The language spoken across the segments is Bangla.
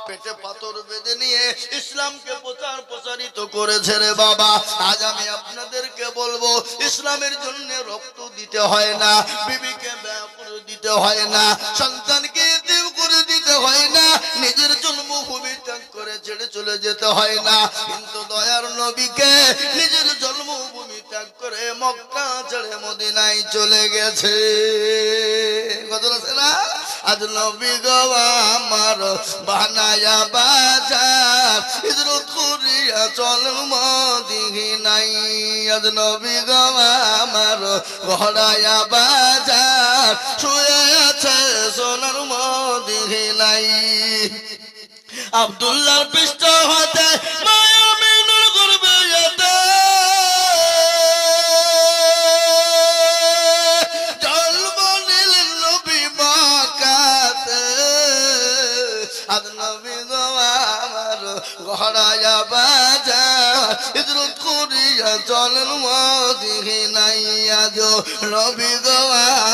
পেটে পাথর বেঁধে নিয়ে ইসলামকে প্রচারিত করেছে রে বাবা। আজ আমি আপনাদেরকে বলবো, ইসলামের জন্য রক্ত দিতে হয় না, বিবিকে ব্যয় করে দিতে হয় না, সন্তানকে এতিম করে দিতে হয় না, নিজের জন্মভূমি ত্যাগ করে ছেড়ে চলে যেতে হয় না। কিন্তু দয়ার নবীকে নিজের জন্মভূমি ত্যাগ করে মক্কা ছেড়ে মদিনায় চলে গেছে। কথা আছে না? আজ নবী গো আমার বানায়া বাজার, হিজরত করিয়া চল মদিনায়। আজ নবী গো আমার গড়ায়া বাজার, শুয়ে আছে সোনার মদিনায়। আব্দুল্লাহর পৃষ্ঠ হতে মায়া মিনুর করবে জন্ম নিলেন নবী মক্কাতে। আজ নবী গো আমার গড়ায়া বাজার, হিজরত করিয়া চলেন মদিনায়। আজ নবী গো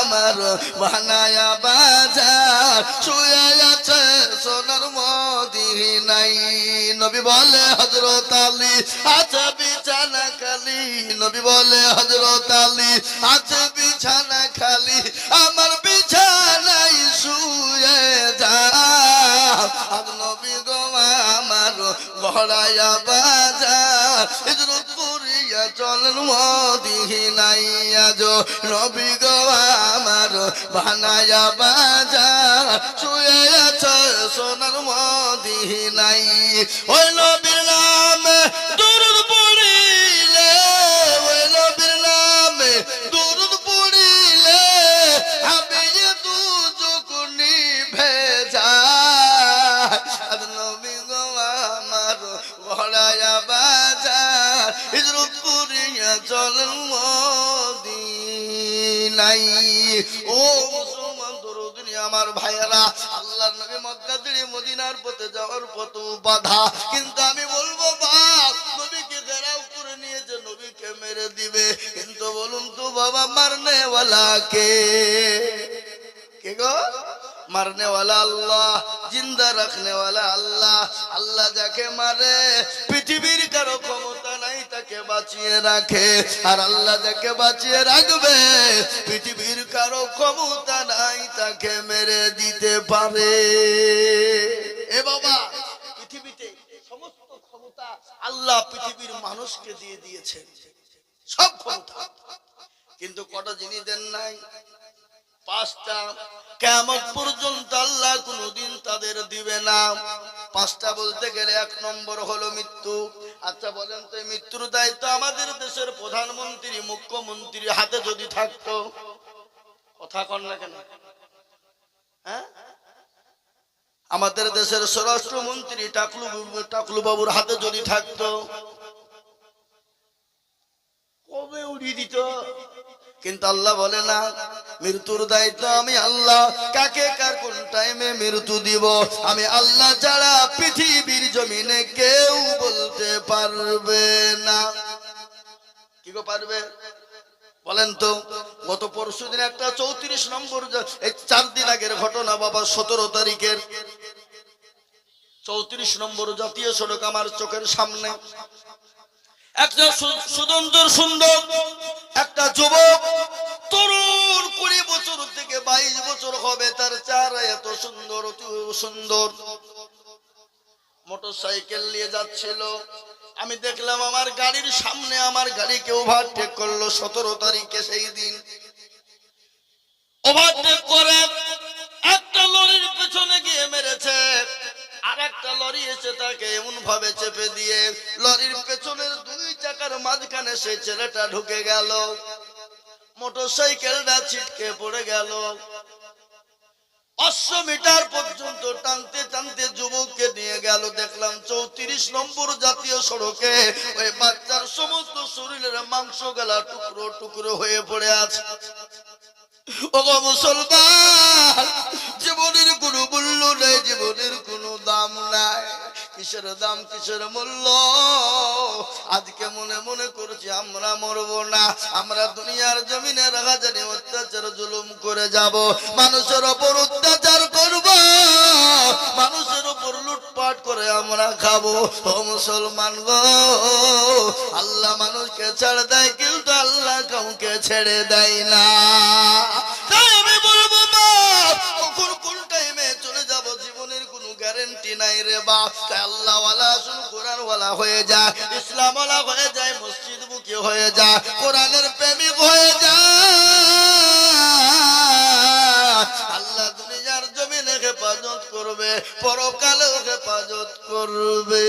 আমার বানায়া বাজার, শুয়ে আছে সোনার মদিনায়। নবী বলে হযরত আলী আছে বিছানা খালি, নবী বলে হযরত আলী আছে বিছানা খালি, আমার বিছানায় শুয়ে যাও। আজ নবী গো আমার গড়ায়া বাজার, হিজরত করিয়া চলেন মদিনায়। আজ নবী গো আমার বানায়া বাজার, শুয়ে আছে সোনার মদিনায়। ওই নবীর নামে দরুদ পড়িলে, ওই নবীর নামে দরুদ পড়িলে আমি দুচোখ নিভে যায়। আজ নবী গো আমার গড়ায়া বাজার, হিজরত করিয়া চলেন মদিনায়। ও মুসলমান দরুদ নিয়ে আমার ভাইয়েরা, আল্লাহর নবী মক্কা ছেড়ে মদিনার পথে যাওয়ার পথ বাধা। কিন্তু আমি বলবো বাপ, নবীকে ঘেরাও করে নিয়েছে, নবীকে মেরে দিবে। কিন্তু বলুন তো বাবা, মারনে ওয়ালা কে? কে গো? মারনে ওয়ালা আল্লাহ, জিন্দা রাখনে ওয়ালা আল্লাহ। আল্লাহ যাকে মারে পৃথিবীর কারো ক্ষমতা নাই তাকে বাঁচিয়ে রাখে, আর আল্লাহ যাকে বাঁচিয়ে রাখবে পৃথিবীর কারো ক্ষমতা নাই তাকে মেরে দিতে পারে। এ বাবা, পৃথিবীতে সমস্ত ক্ষমতা আল্লাহ পৃথিবীর মানুষকে দিয়ে দিয়েছেন, সব ক্ষমতা। কিন্তু কটা জিনিস দেন নাই? পাঁচটা। কিয়ামত পর্যন্ত আল্লাহ কোনদিন তাদের দিবে না। পাঁচটা বলতে গেলে এক নম্বর হলো মৃত্যু। আচ্ছা বলেন তো, মৃত্যুর দায়িত্ব আমাদের দেশের প্রধানমন্ত্রী মুখ্যমন্ত্রীর হাতে যদি থাকতো, কথা কন না কেন? হ্যাঁ, আমাদের দেশের স্বরাষ্ট্রমন্ত্রী টাকলু বাবুর হাতে যদি থাকতো, কবে উড়িয়ে দিত। কিন্তু আল্লাহ বলে না, মৃত্যুর দায়িত্ব আমি আল্লাহ। কাকে কার কোন টাইমে মৃত্যু দিব আমি আল্লাহ ছাড়া পৃথিবীর জমিনে কেউ বলতে পারবে না। কি গো পারবে? বলেন তো। গত পরশুদিন একটা 34 নম্বর, এই 4 দিন আগের ঘটনা বাবা, 17 তারিখের 34 নম্বর জাতীয় সড়ক আমার চোখের সামনে। একটা সুন্দর একটা যুবক, তরুণ, 20 বছর থেকে 22 বছর হবে তার, চেহারা এত সুন্দর, অতি সুন্দর, মোটরসাইকেল নিয়ে যাচ্ছিল। আমি দেখলাম আমার গাড়ির সামনে আমার গাড়িকে ওভারটেক করলো 17 তারিখে। সেই দিন ওভারটেক করে একটা লরির পেছনে গিয়ে মেরেছে, আর একটা লরি এসে তাকে এমন ভাবে চেপে দিয়ে লরির পেছনের 2 চাকার মাঝখানে সেই ছেলেটা ঢুকে গেল। মোটরসাইকেলটা ছিটকে পড়ে গেল। 500 মিটার পর্যন্ত টানতে টানতে যুবককে নিয়ে গেল। দেখলাম 34 নম্বর জাতীয় সড়কে ওই বাচ্চার সমস্ত শরীরের মাংস গলা টুকরো টুকরো হয়ে পড়ে আছে। ওগো মুসলমান, জীবনের কোনো মূল্য নেই, জীবনের কোনো দাম নাই। কিসের দাম, কিসের মূল্য? আজকে মনে মনে করছি আমরা মরবো না, আমরা দুনিয়ার জমিনে রাজানি অত্যাচার জুলুম করে যাব, মানুষের ওপর অত্যাচার করব, মানুষের উপর লুটপাট লুটপাট করে আমরা খাবো। ও মুসলমান গো, আল্লাহ মানুষকে ছেড়ে দেয় কিন্তু আল্লাহ কাউকে ছেড়ে দেয় না। তাই আমি বলবো বাপ, কখন কোন টাইমে চলে যাব জীবনের কোনো গ্যারান্টি নাই রে বাপ। তাই আল্লাহ ওয়ালা আসুন কোরআন ওয়ালা হয়ে যায়, ইসলাম ওয়ালা হয়ে যায়, মসজিদ মুখী হয়ে যায়, কোরআনের প্রেমিক হয়ে যায়। আল্লাহ দুনিয়ার জমিনে হেফাজত করবে, পরকালেও হেফাজত করবে।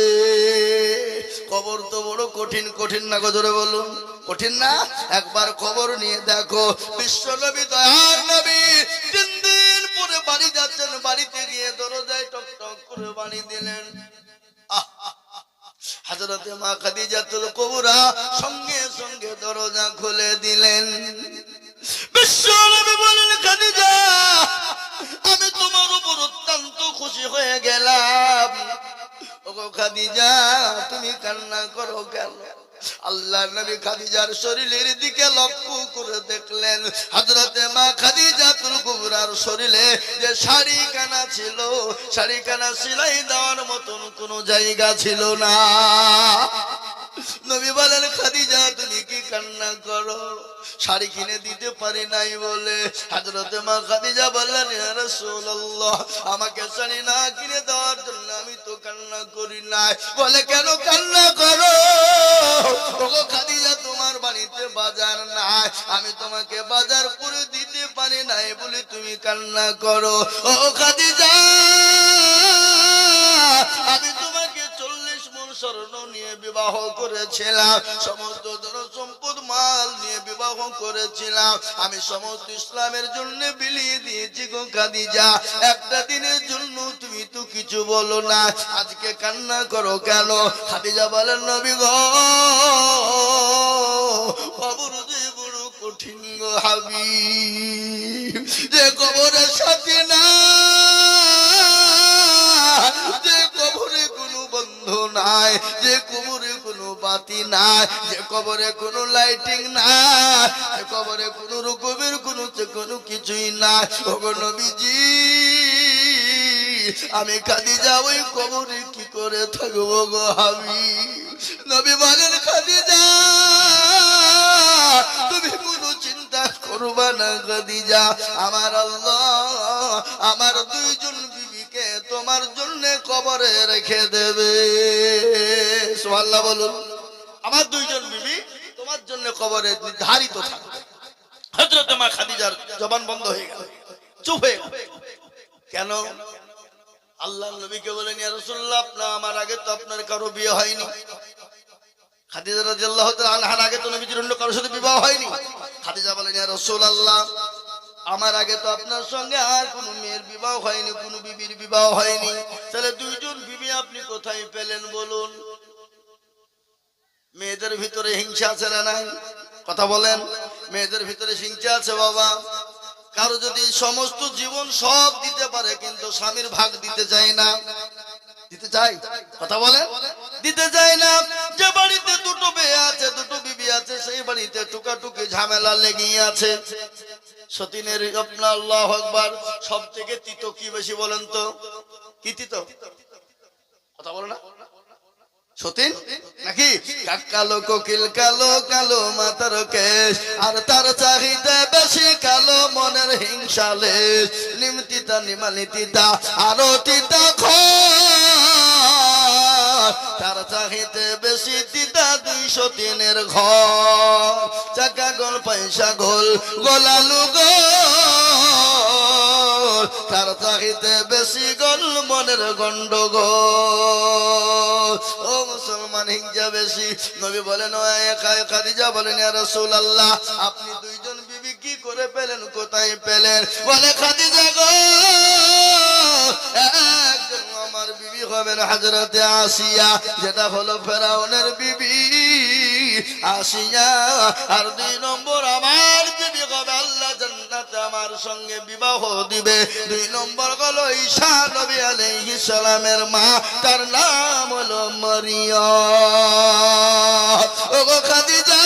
কবর তো বড় কঠিন, কঠিন না গো, জোরে বলুন কঠিন না? একবার কবর নিয়ে দেখো, বিশ্ব নবী দয়ার নবী 3 দিন পরে বাড়ি যাচ্ছেন, বাড়িতে গিয়ে দরজায় টক টক করে বাড়ি দিলেন। হযরতে মা খাদিজাতুল কুবরা সঙ্গে সঙ্গে দরজা খুলে দিলেন। বিশ্ব নবী বলেন, খাদিজা আমি তোমার উপর অত্যন্ত খুশি হয়ে গেলাম। ওগো খাদিজা তুমি কান্না করো কেন? আল্লাহর নবী খাদিজার শরীরের দিকে লক্ষ্য করে দেখলেন, হযরতে মা খাদিজাতুল কুবরার শরীরে যে শাড়ি কানা ছিল, শাড়ি কানা সেলাই দেওয়ার মতন কোনো জায়গা ছিল না। নবী বলেন, খাদিজা তুমি কি কান্না করো? শাড়ি কিনে দিতে পারি নাই বলে। হযরতে মা খাদিজা বললেন, ইয়া রাসূলুল্লাহ আমাকে শাড়ি না কিনে দেওয়ার জন্য আমি তো কান্না করি নাই। বলে, কেন কান্না করো? ওগো খাদিজা তোমার বাড়িতে বাজার নাই, আমি তোমাকে বাজার করে দিতে পারি নাই বলে তুমি কান্না করো। ও খাদিজা আমি তোমাকে 40 মণ স্বর্ণ নিয়ে বিবাহ করেছিলাম, সমস্ত ধন সম্পদ মাল নিয়ে বিবাহ করেছিলাম, আমি সমস্ত ইসলামের জন্য বিলিয়ে দিয়েছি গো খাদিজা। একটা দিনের জন্য তুমি তো কিছু বলো না, আজকে কান্না করো কেন? খাদিজা বলেন, নবী গো কবর যে বড় কঠিন গো হাবিব, যে কবরের সাথে না, যে কবরে কোনো বন্ধু নাই, যে কবরে কোনো বাতি নাই, যে কবরে কোনো লাইটিং নাই, যে কবরে কোনো রকমের কোনো কিছুই নাই। ওগো নবীজি আমি খাদিজা ওই কবরে কি করে থাকবো গো হাবিব? নবী বলেন, খাদিজা তুমি কোনো চিন্তা করবা না খাদিজা, আমার আল্লাহ আমার 2 জন বিবিকে তোমার জন্য কবরে রেখে দেবে। সুবহানাল্লাহ বলুন। আমার 2 জন বিবি তোমার জন্য কবরে নির্ধারিত থাকবে। হযরত মা খাদিজার জবান বন্ধ হয়ে গেল, চুপ হয়ে গেল। কেন? আল্লাহর নবীকে বলেন, ইয়া রাসূলুল্লাহ আপনার আমার আগে তো আপনার কারো বিয়ে হয়নি। খাদিজা রাদিয়াল্লাহু তাআলা আনহার আগে তো নবীজির অন্য কারোর সাথে বিবাহ হয়নি। খাদিজা বলেন, ইয়া রাসূলুল্লাহ আমার আগে তো আপনার সঙ্গে আর কোনো মেয়ের বিবাহ হয়নি, কোনো বিবির বিবাহ হয়নি, তাহলে 2 জন বিবি আপনি কোথায় পেলেন বলুন? মেয়েদের ভিতরে হিংসা আছে না নাই? কথা বলেন। মেয়েদের ভিতরে হিংসা আছে বাবা। কারো যদি সমস্ত জীবন সব দিতে পারে কিন্তু স্বামীর ভাগ দিতে চায় না, দিতে চাই? কথা বলেন, দিতে চায় না। যে বাড়িতে 2টো মেয়ে আছে, 2টো বিবি আছে, সেই বাড়িতে টুকাটুকি ঝামেলা লেগেই আছে। সতীনের আপনার আল্লাহু আকবার সব থেকে তিতো কি বেশি বলেন তো? কি তিতো? কথা বলো না সতীন নাকি? কালো কোকিল কালো কালো মাথার কেশ, আর তার চাহিদা বেশি কালো মনের হিংসালে। নিমতিতা নিমালিতিতা আরো তিতা তার চাহিদা বেশি তিতা 203 ঘর। চাকা গোল পয়সা গোল গোলালু গোল, তার চাহিদা বেশি গোল মনের গন্ডগোল। ও মুসলমান হিংসা বেশি। নবী বলেন, ও খাদিজা বলেন, ইয়া রাসূলুল্লাহ আপনি 2 জন বিবি কি করে পেলেন, কোথায় পেলেন? বলে, খাদিজা গো একজন আমার বিবি হবেন হযরতে আসিয়া, যেটা হলো ফেরাউনের বিবি আসিয়া, আর 2 নম্বর আমার বিবি হবে আল্লাহ জান্নাতে আমার সঙ্গে বিবাহ দিবে। 2 নম্বর হলো ঈসা নবী আলাইহিস সালামের মা, তার নাম হলো মারিয়াম। ওগো খাদিজা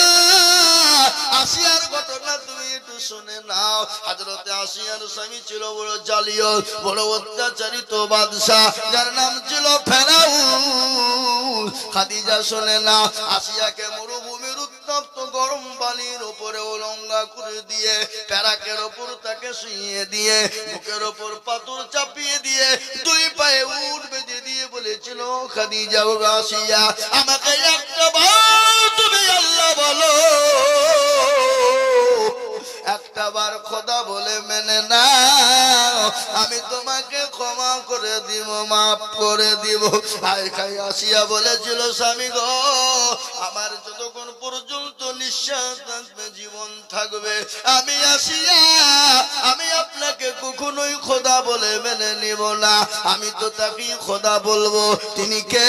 আসিয়ার ঘটনা তুমি একটু শুনে নাও। হযরতে আসিয়ার স্বামী ছিল বড় জালিয়াত, বড় অত্যাচারিত বাদশা, যার নাম ছিল ফেরাউন। খাদিজা শুনে নাও, আসিয়াকে মরুভূমির উত্তপ্ত গরম পানির উপরে উলঙ্গা করে দিয়ে, প্যারাকের উপর তাকে শুইয়ে দিয়ে, বুকের উপর পাথর চাপিয়ে দিয়ে, দুই পায়ে উট বেঁধে দিয়ে বলেছিল, খাদিজা ও আসিয়া, আমাকে একটা বার তুমি আল্লাহ বলো, একটা বার খোদা বলে মেনে নাও, আমি তোমাকে ক্ষমা করে দিব, মাফ করে দিব। আয় খাই আসিয়া বলেছিল, স্বামী গো, আমার যতক্ষণ পর্যন্ত নিঃশ্বাস থাকবে, জীবন থাকবে, আমি আসিয়া আমি আপনাকে কখনোই খোদা বলে মেনে নিব না। আমি তো তাকেই খোদা বলবো। তিনি কে?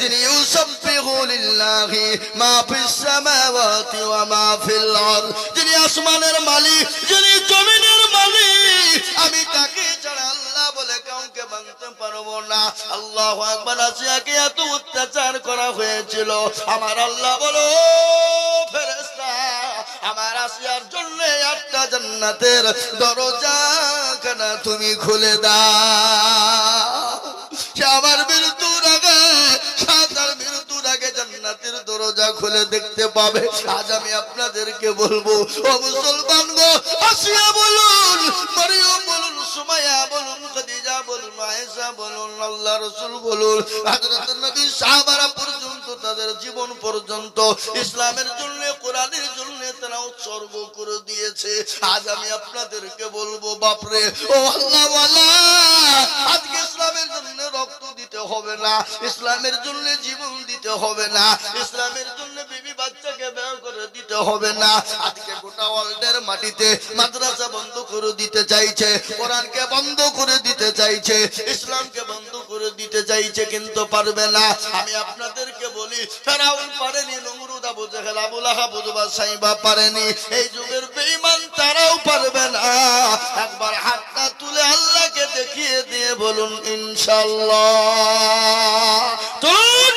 তিনি ইউসাব্বিহু লিল্লাহি মা ফিস সামাওয়াতি ওয়া মা ফিল আরদ, যিনি আসমানের মালিক, যিনি জমিনের মালিক। আমি তাকে ছাড়া আল্লাহ বলে কাউকে মানতে পারবো না। আল্লাহু আকবার। আসিয়াকে এত অত্যাচার করা হয়েছিল, আমার আল্লাহ বলো, ফেরেশতা, আমার আসিয়ার জন্য একটা জান্নাতের দরজা খানা তুমি খুলে দাও। সে আমার মৃত্যুর আগে, সাতার মৃত্যুর আগে জান্নাতের দরজা খুলে দেখতে পাবে। আজ আমি আপনাদেরকে বলবো, ও মুসলমান গো, আসিয়া বলুন, মরিয়ম বলুন, সুমাইয়া বলুন, খাদিজা বলুন, আয়েশা বলুন, আল্লাহ রাসূল বলুন, হযরত নবী সাহাবারা পর্যন্ত তাদের জীবন পর্যন্ত ইসলামের জন্য, কোরআনের জন্য তারা উৎসর্গ করে দিয়েছে। আজ আমি আপনাদেরকে বলবো, বাপরে, ও আল্লাহ ওয়ালা, আজকে ইসলামের জন্য রক্ত দিতে হবে না, ইসলামের জন্য জীবন দিতে হবে না, ইসলামের জন্য বিবি বাচ্চাকে বের করে দিতে হবে না। আজকে গোটা ওয়ার্ল্ডের মাটিতে মাদ্রাসা বন্ধ করে দিতে চাইছে, কোরআনকে বন্ধ করে দিতে চাইছে, ইসলামকে বন্ধ করে দিতে চাইছে, কিন্তু পারবে না। আমি আপনাদেরকে বলি, ফেরাউন পারেনি, নমরুদ, আবু জেহেল, আবু লাহাব, উতবা, সাইবা পারেনি, এই যুগের বেঈমান তারাও পারবে না। একবার হাতটা তুলে আল্লাহকে দেখিয়ে দিয়ে বলুন ইনশাআল্লাহ। তুলুন।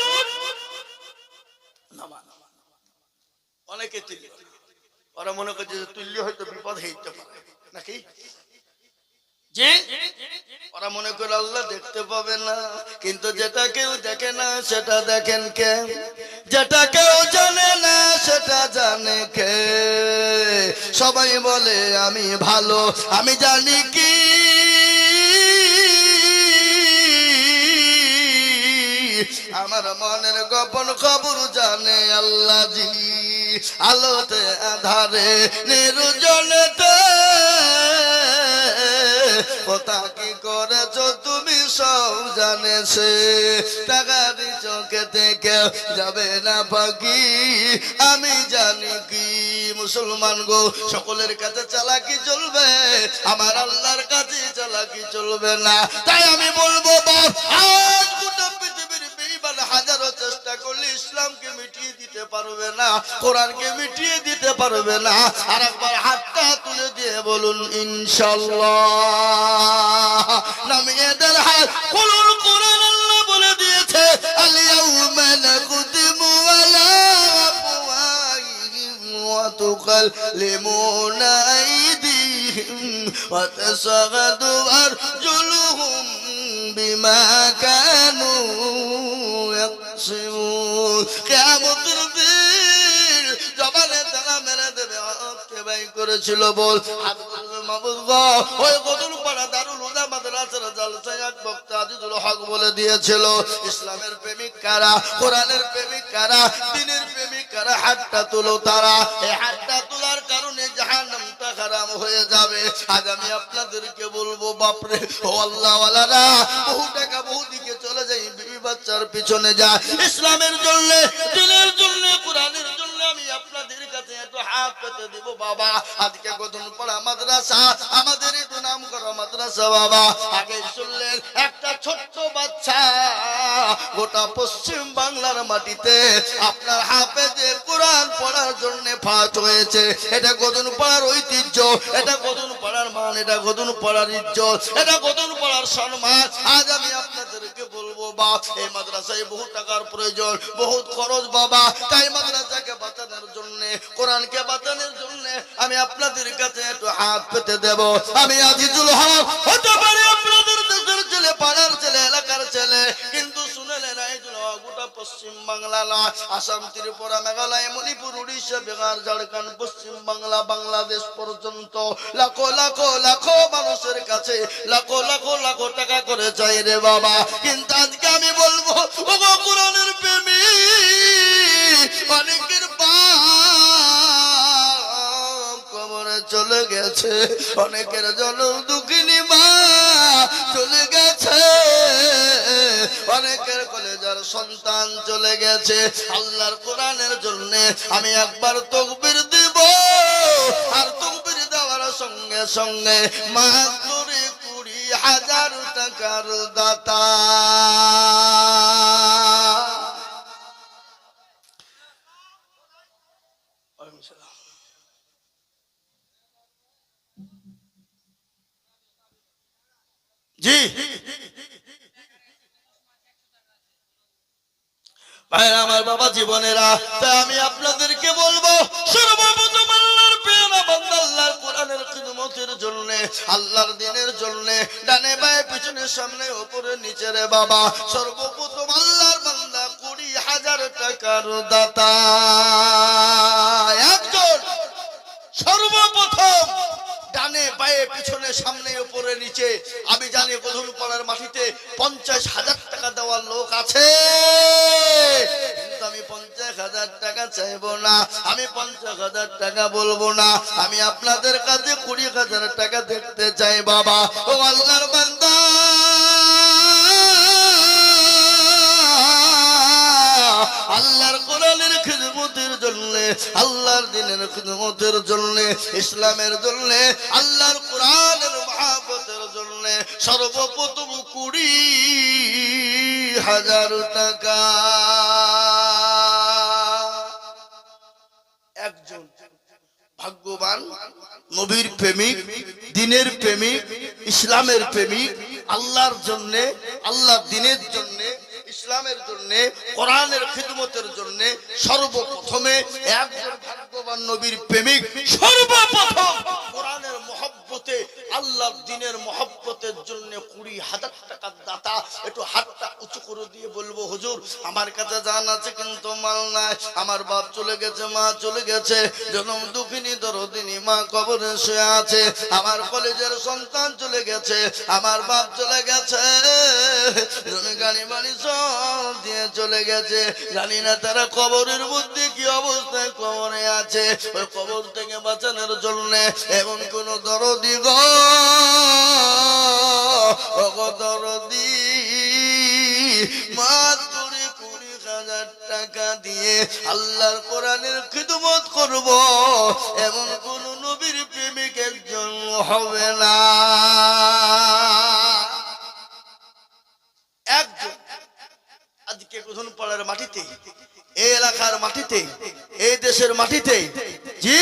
অনেকে তুল্য, ওরা মনে করছে যে তুল্য হয়তো বিপদ হইতে পারে নাকি, যে ওরা মনে করে আল্লাহ দেখতে পাবে না। কিন্তু যেটা কেউ দেখে না সেটা দেখেন কে? যেটা কেউ জানে না সেটা জানে কে? সবাই বলে আমি ভালো, আমি জানি কি আমার মনের গোপন খবর জানে আল্লাহ জি। আলোতে আধারে নির্জনেতে কথা কি করেছো তুমি সব জানেছে। টাকারি চোখে থেকে যাবে না পাখি, আমি জানি কি। মুসলমান গো, সকলের কাছে চালাকি চলবে, আমার আল্লাহর কাছে চালাকি চলবে না। তাই আমি বলবো, বাপ, আজ গোটা পৃথিবীর বেঈমান হাজারো চেষ্টা করলে ইসলামকে মিটিয়ে দিতে পারবে না, কোরআনকে মিটিয়ে দিতে পারবে না। আর একবার হাতটা তুলে দিয়ে বলুন ইনশাআল্লাহ। নামিয়ে দেন হাত। কোরআন আল্লাহ বলে দিয়েছে, আল ইয়াউমা নাকুতিমু আলা আফওয়াহিহিম ওয়া তুকাল্লিমুনা আইদিহিম ওয়া তাশহাদু আরজুলুহুম বিমা কানু ইয়াকসিবুন। কিয়ামতের দিন জবানে তালা মেরে দেবে, হাতকে বাই করেছিল বল, হাত বলবে মাবুদ গো, ওই কদুল পাড়া দারুল হুদা মাদ্রাসার জালসায় এক বক্তা আজিজুল হক বলে দিয়েছিল, ইসলামের প্রেমিক কারা, কোরআনের প্রেমিক কারা, দ্বীনের প্রেমিক কারা, হাতটা তুলো তারা। এই হাতটা তোলার কারণে জাহান্নামটা হারাম হয়ে যাবে। আজ আমি আপনাদেরকে বলবো, বাপরে, ও আল্লাহ ওয়ালারা, বহু টাকা বহু দিকে চলে যায়, বিবি বাচ্চার পিছনে যায়, ইসলামের জন্য, দ্বীনের জন্য, কোরআনের জন্য আমি আপনাদের কাছে একটু হাত পেতে দিব। বাবা, আজকে গদন পড়া মাদ্রাসা, আমাদের একটু নাম করা মাদ্রাসা বাবা, আগে শুনলেন একটা ছোট্ট বাচ্চা গোটা পশ্চিম বাংলার মাটিতে আপনার হাফেজে কোরআন পড়ার জন্য ফাঁস হয়েছে। এটা গদন পড়ার ঐতিহ্য, এটা গদন পড়ার মান, এটা গদন পড়ার ইজ্জত, এটা গদন পড়ার সম্মান। আজ আমি আপনাদের আপনাদেরকে বলবো বাপ, এই মাদ্রাসায় বহু টাকার প্রয়োজন, বহুত খরচ বাবা। তাই মাদ্রাসাকে বাঁচানোর জন্য, কোরআনকে বাঁচানোর জন্য আমি আপনাদের কাছে একটু হাত পেতে দেব। আমি আজিজুল হক হতে পারি আপনাদের দেশের ছেলে, পাড়ার ছেলে, এলাকার ছেলে, কিন্তু শুনেলেন আজিজুল হক গোটা পশ্চিম বাংলা নয়, আসাম, ত্রিপুরা, মেঘালয়, মণিপুর, উড়িষ্যা, বিহার, ঝাড়খণ্ড, পশ্চিম বাংলা, বাংলাদেশ পর্যন্ত লাখো লাখো লাখো মানুষের কাছে লাখো লাখো লাখো টাকা করে চাই রে বাবা। কিন্তু আজকে আমি বলবো ওগো কোরআনের প্রেমী, অনেকের বাপ কবরে চলে গেছে, অনেকের জনম দুঃখিনী মা চলে গেছে, অনেকের কলেজার সন্তান চলে গেছে। আল্লাহর কোরআনের জন্য আমি একবার তাকবীর দিব, আর তাকবীর দেওয়ার সঙ্গে সঙ্গে মাত্র 20,000 টাকার দাতা। জি ভাইরা আমার, বাবা জীবনেরা, তাই আমি আপনাদেরকে বলবো সর্বপ্রথম আল্লাহর প্রিয় বান্দা, আল্লাহর কোরআনের খিদমতের জন্য, আল্লাহর দ্বীনের জন্য, ডানে বায়ে পিছনে সামনে উপরে নিচে রে বাবা, সর্বপ্রথম আল্লাহর বান্দা 20,000 টাকার দাতা একজন। সর্বপ্রথম ডানে বায়ে পিছনে সামনে উপরে নিচে, আমি জানি গোধনপাড়ার মাটিতে 50,000 টাকা দেওয়ার লোক আছে, কিন্তু আমি 50,000 টাকা চাইবো না, আমি 50,000 টাকা বলবো না, আমি আপনাদের কাছে 20,000 টাকা দেখতে চাই বাবা। ও আল্লাহর বান্দা, আল্লাহর কোরআনের খিদমতের জন্য, আল্লাহর দ্বীনের খিদমতের জন্য, ইসলামের জন্য, আল্লাহর কোরআনের মহব্বতের জন্য সর্বপ্রথম 20,000 টাকা একজন ভাগ্যবান নবীর প্রেমিক, দ্বীনের প্রেমিক, ইসলামের প্রেমিক, আল্লাহর জন্য, আল্লাহর দ্বীনের জন্য, ইসলামের জন্য, কোরআনের খিদমতের জন্য সর্বপ্রথমে একজন ভাগ্যবান নবীর প্রেমিক সর্বপ্রথম কোরআনের মহব্বতে, আল্লাহর দ্বীনের মহব্বতের জন্য 20,000 টাকার দাতা। একটু হাতটা উঁচু করে দিয়ে বলবো হুজুর আমার কাছে জান আছে কিন্তু মাল নাই, আমার বাপ চলে গেছে, মা চলে গেছে, জনম দুঃখিনী দরদিনী মা কবরে শুয়ে আছে, আমার কলেজের সন্তান চলে গেছে, আমার বাপ চলে গেছে, গাড়ি বাড়ি সব দিয়ে চলে গেছে, জানি না তারা কবরের মধ্যে কি অবস্থায় কবরে আছে। ওই কবর থেকে বাঁচানোর জন্য এমন কোন দরদি গো দরদি মাত্র 20,000 টাকা দিয়ে আল্লাহর কোরআনের খিদমত করব, এমন কোন নবীর প্রেমিকের জন্ম হবে না। একজন আজকে গোধনপাড়ার মাটিতে, এই এলাকার মাটিতে, এই দেশের মাটিতে, জি